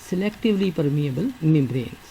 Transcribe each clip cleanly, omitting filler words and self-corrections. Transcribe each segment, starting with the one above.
selectively permeable membranes।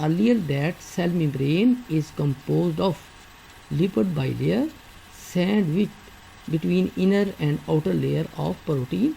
earlier that cell membrane is composed of lipid bilayer sandwiched between inner and outer layer of protein।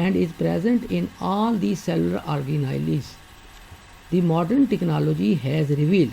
and is present in all the cellular organelles। The modern technology has revealed,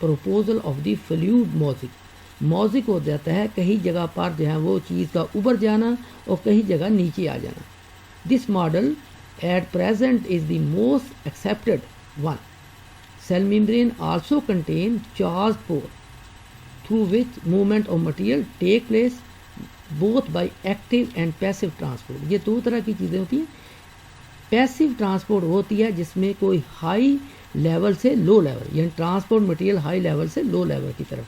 proposal of the fluid mozaik। موزک ہو جاتا ہے، کہیں جگہ پر جو ہے وہ چیز کا اوپر جانا اور کہیں جگہ نیچے آ جانا. This model at present is the most accepted one. Cell membrane also contain charge pore through which movement of material take place both by active and passive transport. یہ دو طرح کی چیزیں ہوتی ہیں. پیسو ٹرانسپورٹ ہوتی ہے جس میں کوئی ہائی لیول سے لو لیول، یعنی ٹرانسپورٹ مٹیریل ہائی لیول سے لو لیول کی طرف.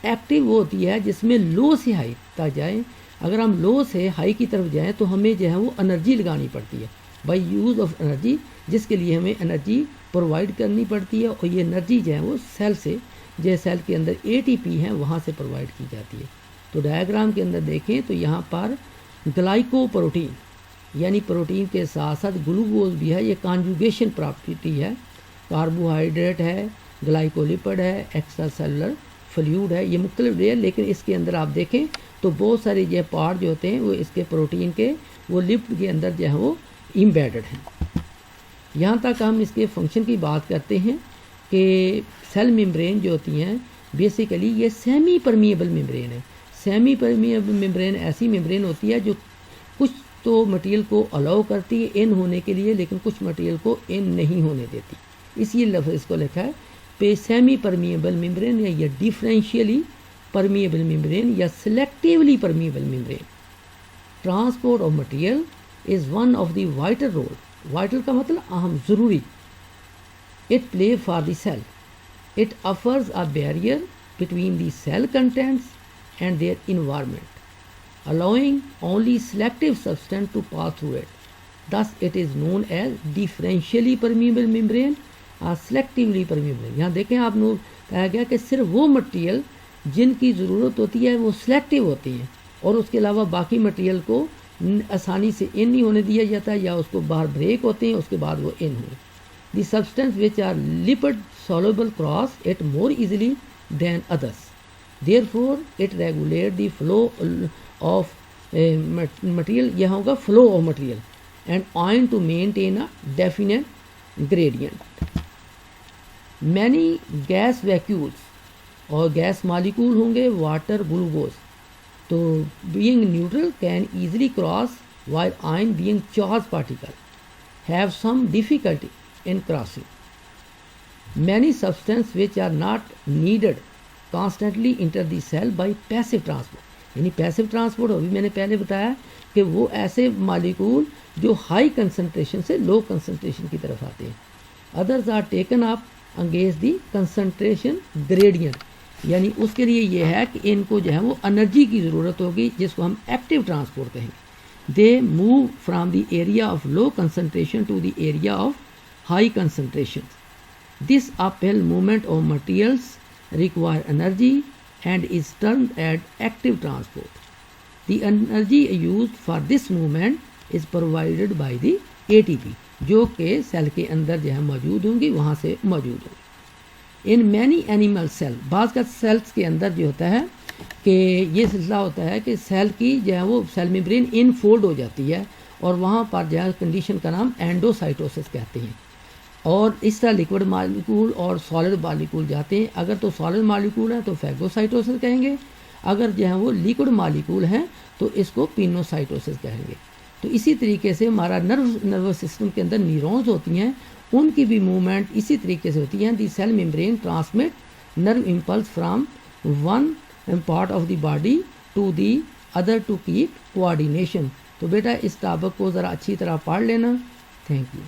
ایکٹیو وہ ہوتی ہے جس میں لو سے ہائی تک جائیں. اگر ہم لو سے ہائی کی طرف جائیں تو ہمیں جو ہے وہ انرجی لگانی پڑتی ہے، بائی یوز آف انرجی، جس کے لیے ہمیں انرجی پرووائڈ کرنی پڑتی ہے، اور یہ انرجی جو ہے وہ سیل سے، جو سیل کے اندر ATP ہیں وہاں سے پرووائڈ کی جاتی ہے. تو ڈائیگرام کے اندر دیکھیں تو یہاں پر گلائکو پروٹین یعنی پروٹین کے ساتھ ساتھ گلوکوز بھی ہے، یہ کانجوگیشن پراپرٹی ہے. کاربوہائیڈریٹ ہے، گلائکولیپڈ ہے، ایکسٹرا سیلولر فلوئڈ ہے، یہ مختلف ہے، لیکن اس کے اندر آپ دیکھیں تو بہت سارے یہ پارٹ جو ہوتے ہیں وہ اس کے پروٹین کے وہ لپڈ کے اندر جو ہے وہ ایمبیڈڈ ہیں. یہاں تک ہم اس کے فنکشن کی بات کرتے ہیں کہ سیل ممبرین جو ہوتی ہیں بیسیکلی یہ سیمی پرمیبل ممبرین ہے. سیمی پرمیبل ممبرین ایسی ممبرین ہوتی ہے جو کچھ تو مٹیریل کو الاؤ کرتی ہے ان ہونے کے لیے، لیکن کچھ مٹیریل کو ان نہیں ہونے دیتی. اسی لفظ اس کو لکھا ہے سیمی پرمیبل ممبرین یا یہ ڈیفرینشیلی پرمیبل ممبرین یا selectively permeable membrane. Transport of material is one of the vital role. Vital کا مطلب اہم، ضروری. It play for the cell. It offers a barrier between the cell contents and their environment, allowing only selective substance to pass through it. Thus it is known as differentially permeable membrane or selectively permeable. یہاں دیکھیں آپ نے کہا گیا کہ صرف وہ material جن کی ضرورت ہوتی ہے وہ سلیکٹیو ہوتی ہیں اور اس کے علاوہ باقی مٹیریل کو آسانی سے ان نہیں ہونے دیا جاتا یا اس کو باہر بریک ہوتے ہیں اس کے بعد وہ ان ہوئے. The substance which are lipid soluble cross it more easily than others. Therefore it regulate the flow of material, یہ ہوگا flow of material and ion to maintain a definite gradient. Many gas vacuoles اور gas molecule ہوں گے water glucose, تو being neutral can easily cross while ion being charged particle have some difficulty in crossing. Many substances which are not needed constantly enter the cell by passive transport. یعنی passive transport ابھی میں نے پہلے بتایا کہ وہ ایسے مالیکول جو ہائی کنسنٹریشن سے لو کنسنٹریشن کی طرف آتے ہیں. ادرز آر ٹیکن اپ انگیز دی کنسنٹریشن گریڈینٹ, یعنی اس کے لیے یہ ہے کہ ان کو جو ہے وہ انرجی کی ضرورت ہوگی جس کو ہم ایکٹیو ٹرانسپورٹ کہیں گے. They move from the area of low concentration to the area of high concentration. This uphill movement of materials require energy and is termed as active transport. The energy used for this movement is provided by the ATP, جو کہ cell کے اندر جو ہے موجود ہوں گی, وہاں سے موجود ہوں گی. In many animal cell, بعض کا سیلس کے اندر جو ہوتا ہے کہ یہ سلسلہ ہوتا ہے کہ سیل کی جو ہے وہ سیل میمبرین ان فولڈ ہو جاتی ہے اور وہاں پر جو ہے کنڈیشن کا نام اینڈوسائٹوسس کہتے ہیں. اور اس طرح لکوڈ مالیکول اور سالڈ مالیکول جاتے ہیں. اگر تو سالڈ مالیکول ہیں تو فیگوسائٹوسس کہیں گے, اگر جو ہے وہ لیکوڈ مالیکول ہیں تو اس کو پینوسائٹوسس کہیں گے. تو اسی طریقے سے ہمارا نروس سسٹم کے اندر نیورونز ہوتی ہیں, ان کی بھی موومنٹ اسی طریقے سے ہوتی ہیں. The cell membrane transmit nerve impulse from one part of the body to the other to keep coordination. تو بیٹا اس ٹاپک کو ذرا اچھی طرح پڑھ لینا. Thank you.